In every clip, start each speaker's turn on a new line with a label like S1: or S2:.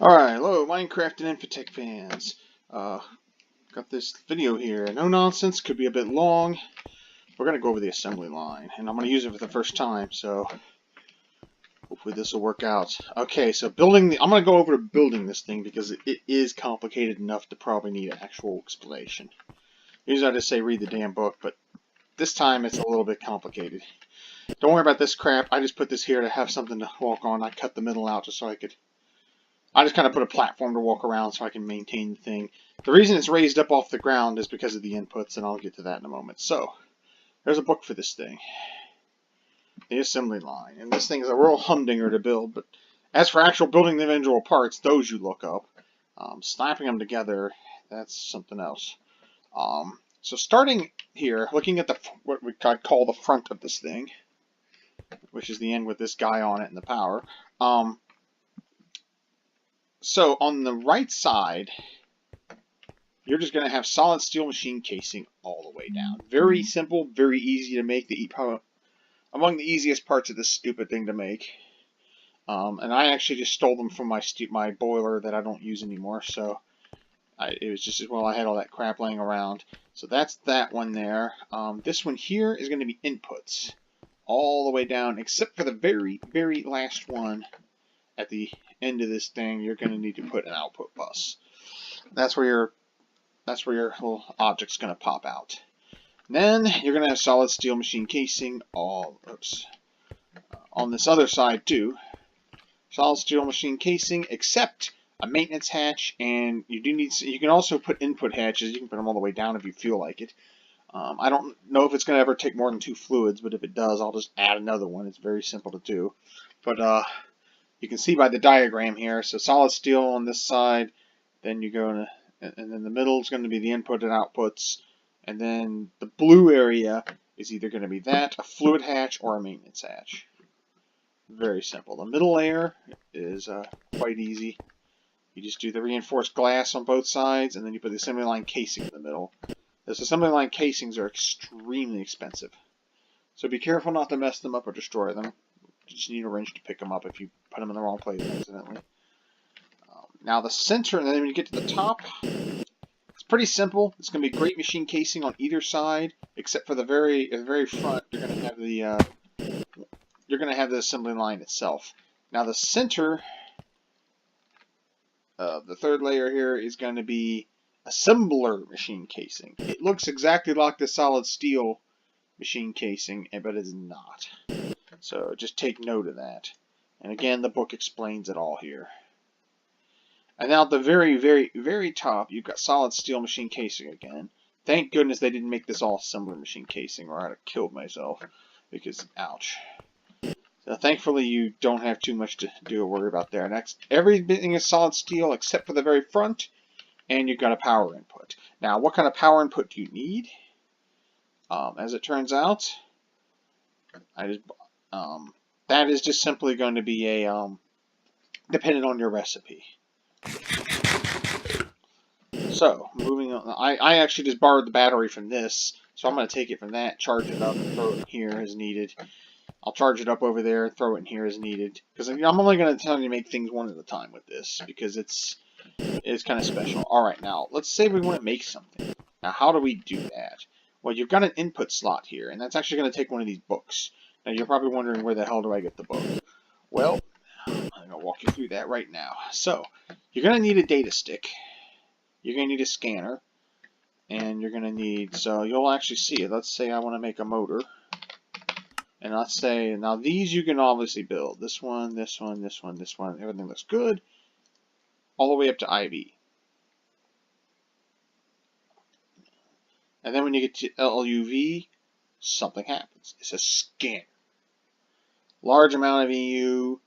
S1: Alright, hello Minecraft and Infitech fans. Got this video here. No nonsense, could be a bit long. We're going to go over the assembly line, and I'm going to use it for the first time, so hopefully this will work out. Okay, so I'm going to go over to building this thing because it is complicated enough to probably need an actual explanation. Usually I just say read the damn book, but this time it's a little bit complicated. Don't worry about this crap. I just put this here to have something to walk on. I cut the middle out just so I just kind of put a platform to walk around so I can maintain the thing. The reason it's raised up off the ground is because of the inputs, and I'll get to that in a moment. So, there's a book for this thing. The assembly line. And this thing is a real humdinger to build, but as for actual building the individual parts, those you look up. Snapping them together, that's something else. So starting here, looking at what we could call the front of this thing, which is the end with this guy on it and the power. So on the right side, you're just going to have solid steel machine casing all the way down. Very simple, very easy to make. Among the easiest parts of this stupid thing to make. And I actually just stole them from my boiler that I don't use anymore. So it was just as well I had all that crap laying around. So that's that one there. This one here is going to be inputs all the way down, except for the very, very last one. At the end of this thing, you're going to need to put an output bus. That's where your little object's going to pop out. And then you're going to have solid steel machine casing on this other side too. Solid steel machine casing, except a maintenance hatch, and you can also put input hatches. You can put them all the way down if you feel like it. I don't know if it's going to ever take more than 2 fluids, but if it does, I'll just add another one. It's very simple to do. But you can see by the diagram here, so solid steel on this side, then you go and then the middle is going to be the input and outputs, and then the blue area is either going to be that, a fluid hatch, or a maintenance hatch. Very simple. The middle layer is quite easy. You just do the reinforced glass on both sides, and then you put the assembly line casing in the middle. Those assembly line casings are extremely expensive, so be careful not to mess them up or destroy them. You just need a wrench to pick them up if you put them in the wrong place accidentally. Now the center, and then when you get to the top, it's pretty simple. It's going to be great machine casing on either side, except for the very front. You're going to have the assembly line itself. Now the center, the third layer here is going to be assembler machine casing. It looks exactly like the solid steel machine casing, but it's not. So just take note of that. And again, the book explains it all here. And now at the very, very, very top, you've got solid steel machine casing again. Thank goodness they didn't make this all assembler machine casing, or I'd have killed myself. Because, ouch. So thankfully, you don't have too much to do or worry about there. Next, everything is solid steel except for the very front, and you've got a power input. Now, what kind of power input do you need? As it turns out, that is just simply going to be a dependent on your recipe. So moving on, I actually just borrowed the battery from this, so I'm going to take it from that, charge it up, and throw it in here as needed. I'll charge it up over there, throw it in here as needed, because I'm only going to tell you to make things one at a time with this, because it's kind of special. All right, now let's say we want to make something. Now, how do we do that? Well, you've got an input slot here, and that's actually going to take one of these books. Now, you're probably wondering, where the hell do I get the book? Well, I'm going to walk you through that right now. So, you're going to need a data stick. You're going to need a scanner. And you're going to need, so you'll actually see it. Let's say I want to make a motor. And let's say, now these you can obviously build. This one, this one, this one, this one. Everything looks good. All the way up to IV. And then when you get to LUV, something happens. It's a scanner. Large amount of EU,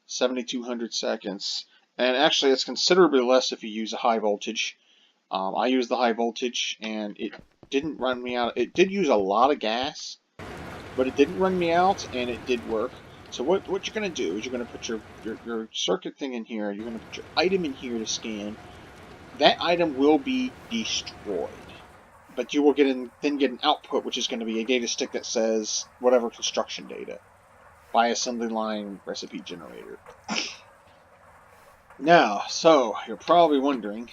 S1: 7,200 seconds. And actually, it's considerably less if you use a high voltage. I used the high voltage, and it didn't run me out. It did use a lot of gas, but it didn't run me out, and it did work. So what you're going to do is you're going to put your circuit thing in here. You're going to put your item in here to scan. That item will be destroyed. But you will then get an output, which is going to be a data stick that says whatever construction data by assembly line recipe generator. Now, so you're probably wondering.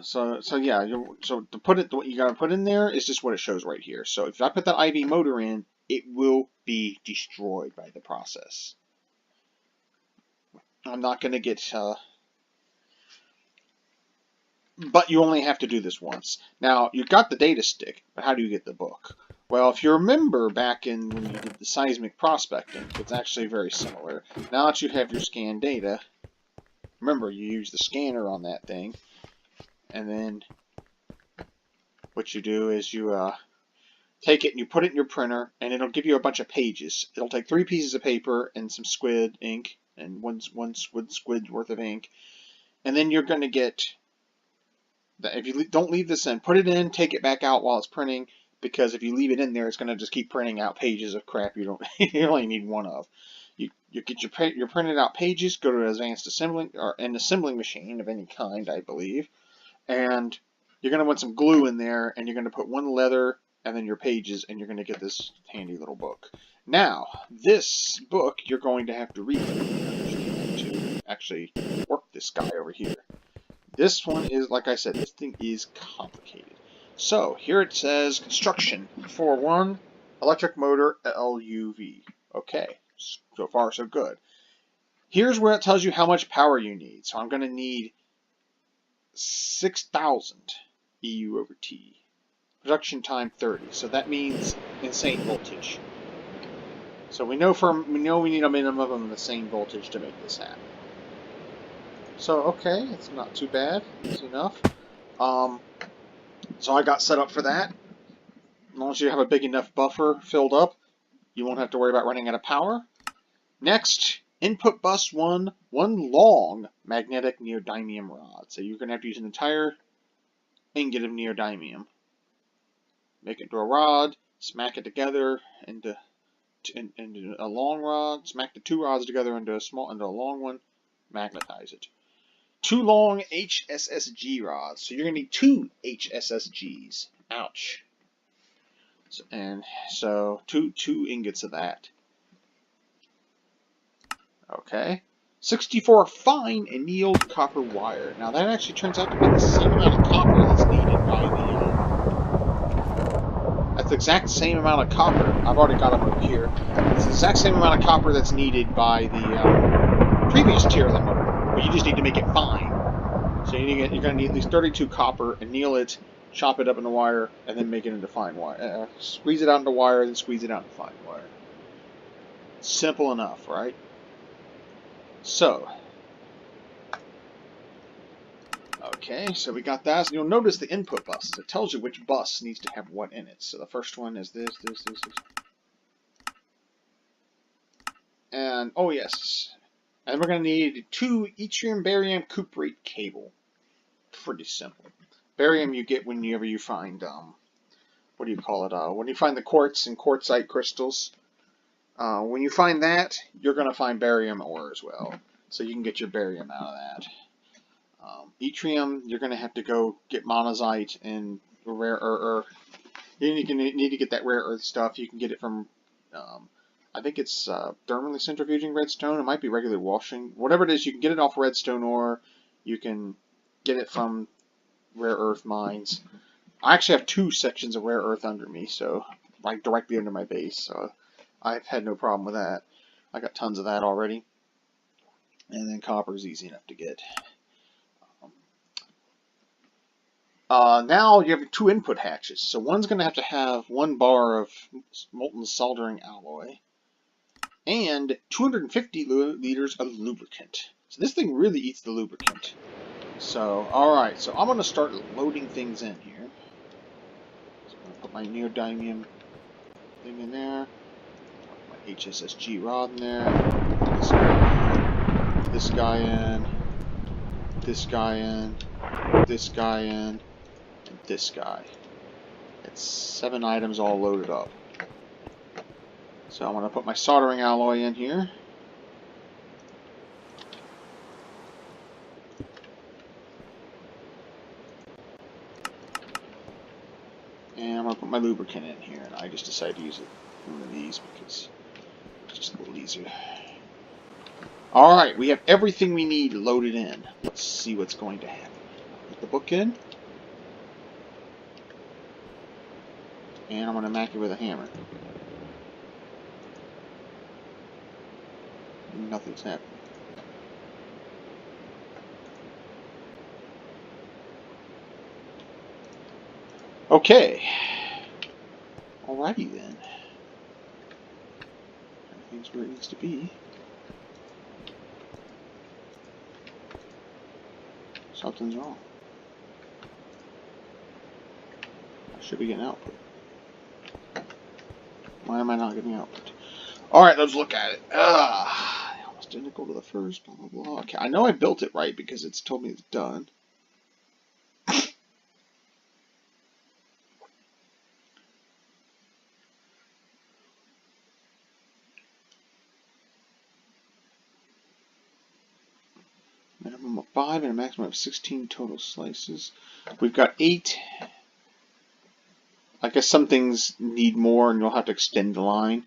S1: So yeah, so to put it, what you gotta put in there is just what it shows right here. So if I put that IV motor in, it will be destroyed by the process. I'm not gonna get, but you only have to do this once. Now you got the data stick, but how do you get the book? Well, if you remember back in when you did the seismic prospecting, it's actually very similar. Now that you have your scan data, remember you use the scanner on that thing, and then what you do is you take it and you put it in your printer, and it'll give you a bunch of pages. It'll take 3 pieces of paper and some squid ink, and one squid's worth of ink, and then you're going to get. If you don't leave this in, put it in, take it back out while it's printing, because if you leave it in there, it's going to just keep printing out pages of crap you don't. You only need one of. You get your printed out pages, go to advanced assembling or an assembling machine of any kind, I believe, and you're going to want some glue in there, and you're going to put one leather and then your pages, and you're going to get this handy little book. Now, this book you're going to have to read to actually work this guy over here. This one is, like I said, this thing is complicated. So, here it says, construction, 4.1, electric motor, LUV. Okay, so far so good. Here's where it tells you how much power you need. So I'm going to need 6,000 EU over T. Production time 30, so that means insane voltage. So we know we need a minimum of the same voltage to make this happen. So okay, it's not too bad. It's enough. So I got set up for that. As long as you have a big enough buffer filled up, you won't have to worry about running out of power. Next, input bus one long magnetic neodymium rod. So you're going to have to use an entire ingot of neodymium. Make it into a rod, smack it together into a long rod, smack the 2 rods together into a long one, magnetize it. 2 long HSSG rods. So you're going to need 2 HSSGs. Ouch. So two ingots of that. Okay. 64 fine annealed copper wire. Now that actually turns out to be the same amount of copper that's needed by the that's the exact same amount of copper. I've already got them over here. It's the exact same amount of copper that's needed by the previous tier of the motor, but you just need to make it fine. So you're going to need at least 32 copper, anneal it, chop it up into wire, and then make it into fine wire. Squeeze it out into wire, then squeeze it out into fine wire. Simple enough, right? So, okay, so we got that. So you'll notice the input buses. It tells you which bus needs to have what in it. So the first one is this. And, oh yes. And we're going to need 2 yttrium barium cuprate cable. Pretty simple. Barium you get whenever you find, what do you call it? When you find the quartz and quartzite crystals. When you find that, you're going to find barium ore as well. So you can get your barium out of that. Yttrium, you're going to have to go get monazite and rare earth. You need to get that rare earth stuff. You can get it from, I think it's thermally centrifuging redstone. It might be regular washing. Whatever it is, you can get it off redstone ore. You can get it from rare earth mines. I actually have 2 sections of rare earth under me, so like directly under my base. So I've had no problem with that. I got tons of that already. And then copper is easy enough to get. Now you have 2 input hatches. So one's going to have 1 bar of molten soldering alloy and 250 liters of lubricant. So this thing really eats the lubricant. So, alright, so I'm going to start loading things in here. So I'm going to put my neodymium thing in there. My HSSG rod in there. This guy in. This guy in. This guy in. And this guy. It's 7 items all loaded up. So I'm going to put my soldering alloy in here. And I'm going to put my lubricant in here, and I just decided to use one of these because it's just a little easier. Alright, we have everything we need loaded in. Let's see what's going to happen. Put the book in. And I'm going to smack it with a hammer. Nothing's happening. Okay. Alrighty then. Everything's where it needs to be. Something's wrong. I should be getting output. Why am I not getting output? Alright, let's look at it. I almost didn't go to the first, blah, blah, blah. Okay, I know I built it right because it's told me it's done. Minimum of 5 and a maximum of 16 total slices. We've got 8. I guess some things need more and you'll have to extend the line.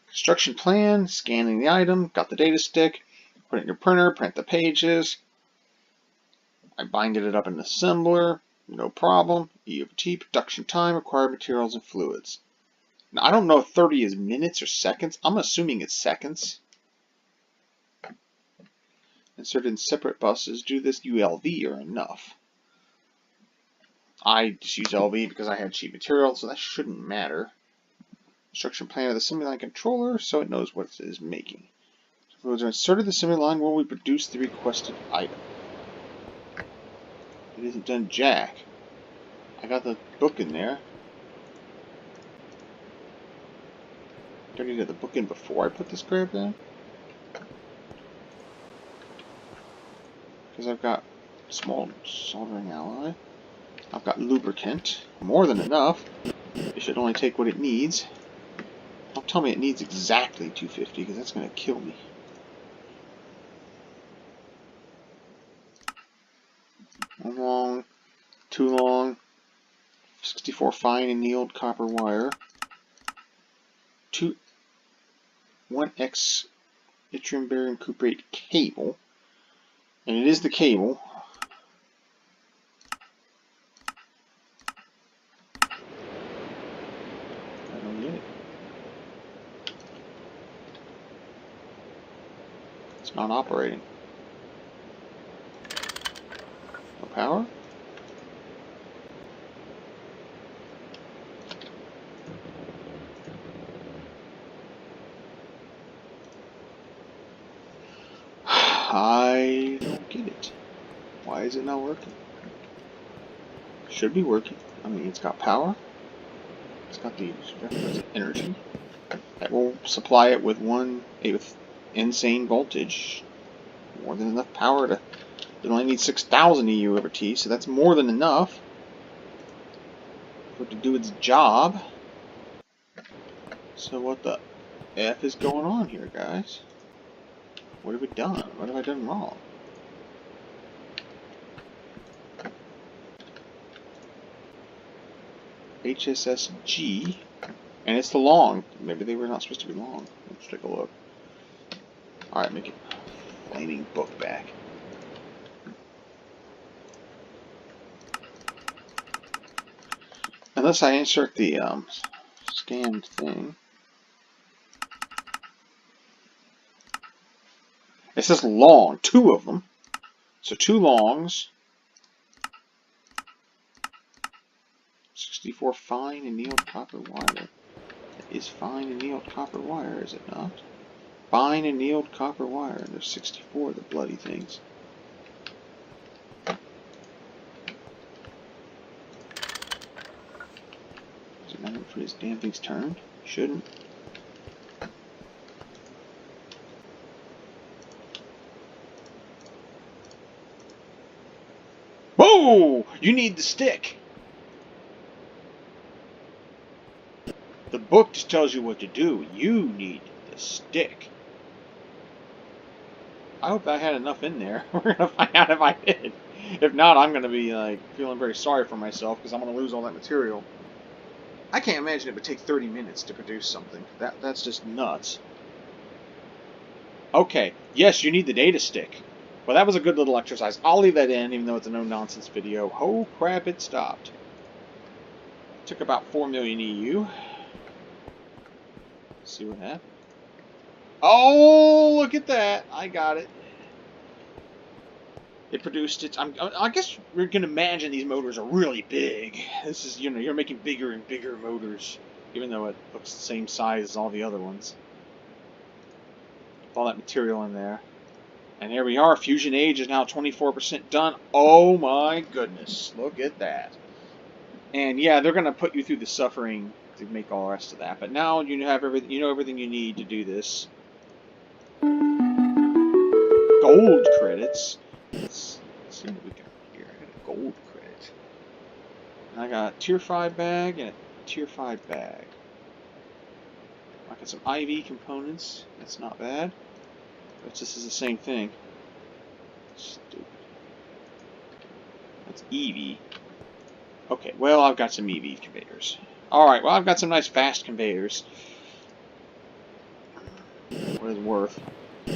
S1: Construction plan, scanning the item, got the data stick, put it in your printer, print the pages. I binded it up in the assembler, no problem. E of T, production time, required materials and fluids. Now I don't know if 30 is minutes or seconds. I'm assuming it's seconds. Inserted in separate buses. Do this ULV or enough. I just use LV because I had cheap material, so that shouldn't matter. Instruction plan of the assembly line controller, so it knows what it is making. Fluids are inserted in the assembly line where we produce the requested item. It isn't done jack. I got the book in there. Do I need to get the book in before I put this crap in? Because I've got small soldering alloy. I've got lubricant. More than enough. It should only take what it needs. Don't tell me it needs exactly 250 because that's going to kill me. One long, 2 long, 64 fine annealed copper wire, 1X yttrium barium cuprate cable, and it is the cable. I don't get it. It's not operating. No power? I don't get it. Why is it not working? Should be working. I mean, it's got power. It's got the energy that will supply it with with insane voltage. More than enough power to. It only needs 6,000 EU over T, so that's more than enough for it to do its job. So what the F is going on here, guys? What have we done? What have I done wrong? HSSG, and it's the long. Maybe they were not supposed to be long. Let's take a look. Alright, make it flaming book back. Unless I insert the scanned thing. It says long, 2 of them. So 2 longs. 64 fine annealed copper wire. It is fine annealed copper wire, is it not? Fine annealed copper wire. There's 64 of the bloody things. Is it not for this damn thing's turn? Shouldn't. Whoa! You need the stick! The book just tells you what to do. You need the stick. I hope I had enough in there. We're going to find out if I did. If not, I'm going to be like feeling very sorry for myself because I'm going to lose all that material. I can't imagine it would take 30 minutes to produce something. That's just nuts. Okay, yes, you need the data stick. Well, that was a good little exercise. I'll leave that in, even though it's a no-nonsense video. Oh, crap, it stopped. Took about 4 million EU. See what happened. Oh, look at that. I got it. It produced it. I guess you're going to imagine these motors are really big. This is, you know, you're making bigger and bigger motors, even though it looks the same size as all the other ones. All that material in there. And here we are. Fusion age is now 24% done. Oh my goodness. Look at that. And yeah, they're going to put you through the suffering to make all the rest of that. But now you have everything, you know everything you need to do this. Gold credits. Let's see what we got here. I got a gold credit. And I got a tier 5 bag and a tier 5 bag. I got some IV components. That's not bad. But this is the same thing. Stupid. That's EV. Okay, well, I've got some EV conveyors. Alright, well, I've got some nice fast conveyors. What it's worth.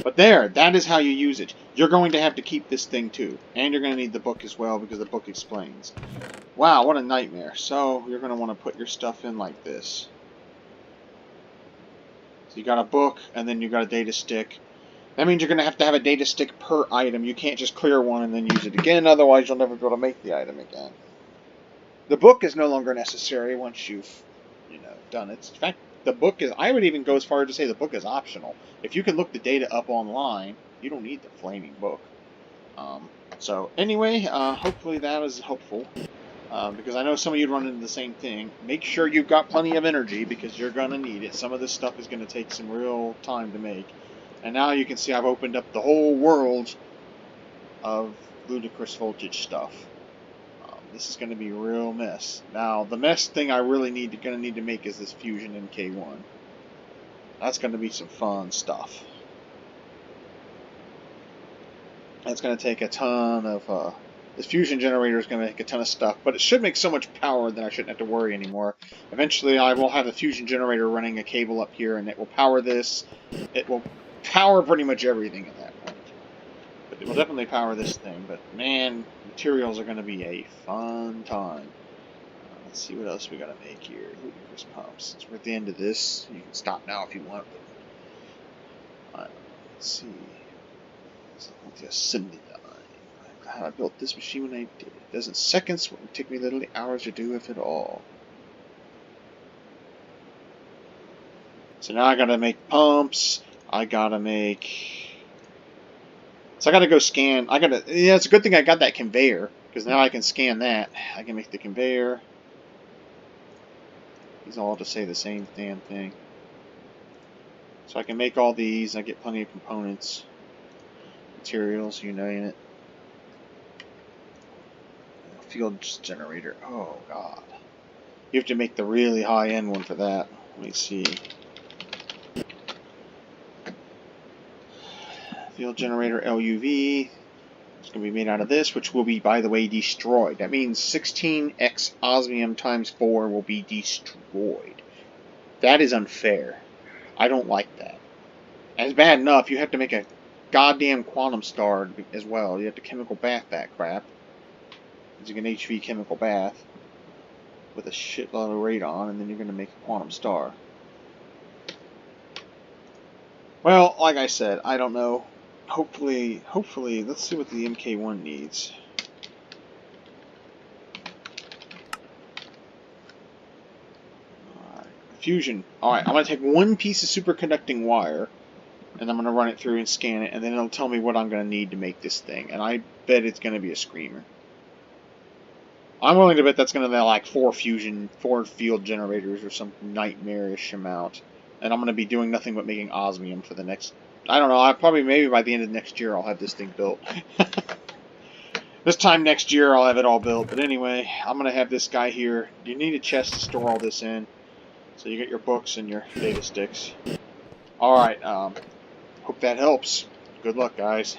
S1: But there, that is how you use it. You're going to have to keep this thing too. And you're going to need the book as well, because the book explains. Wow, what a nightmare. So, you're going to want to put your stuff in like this. So you got a book, and then you got a data stick. That means you're going to have a data stick per item. You can't just clear one and then use it again, otherwise you'll never be able to make the item again. The book is no longer necessary once you've, you know, done it. In fact, the book is, I would even go as far as to say the book is optional. If you can look the data up online, you don't need the flaming book. So anyway, hopefully that was helpful. Because I know some of you run into the same thing. Make sure you've got plenty of energy, because you're going to need it. Some of this stuff is going to take some real time to make. And now you can see I've opened up the whole world of ludicrous voltage stuff. This is going to be a real mess. Now, the mess thing I really going to need to make is this Fusion MK1. That's going to be some fun stuff. That's going to take a ton of... this fusion generator is going to make a ton of stuff, but it should make so much power that I shouldn't have to worry anymore. Eventually, I will have the fusion generator running a cable up here, and it will power this. It will power pretty much everything at that point. But it will definitely power this thing. But man, materials are going to be a fun time. Let's see what else we got to make here. Ludicrous pumps. Since we're at the end of this, you can stop now if you want. But let's see. The assembly line. I'm glad I built this machine when I did. It doesn't seconds. It would take me literally hours to do, if at all. So now I gotta make pumps. I gotta make... So I gotta go scan. Yeah, it's a good thing I got that conveyor, because now I can scan that. I can make the conveyor. These all to say the same damn thing. So I can make all these. I get plenty of components. Materials, you name it. Field generator. Oh, God. You have to make the really high-end one for that. Let me see. Field generator LUV. It's going to be made out of this, which will be, by the way, destroyed. That means 16x osmium times 4 will be destroyed. That is unfair. I don't like that. And it's bad enough, you have to make a goddamn quantum star as well. You have to chemical bath that crap. Using an HV chemical bath with a shitload of radon, and then you're going to make a quantum star. Well, like I said, I don't know. Hopefully, let's see what the MK1 needs. Alright, fusion. Alright, I'm going to take one piece of superconducting wire, and I'm going to run it through and scan it, and then it'll tell me what I'm going to need to make this thing. And I bet it's going to be a screamer. I'm willing to bet that's going to be like 4 field generators or some nightmarish amount. And I'm going to be doing nothing but making osmium for the next... I don't know, maybe by the end of next year I'll have this thing built. This time next year I'll have it all built. But anyway, I'm going to have this guy here. You need a chest to store all this in. So you get your books and your data sticks. Alright, hope that helps. Good luck, guys.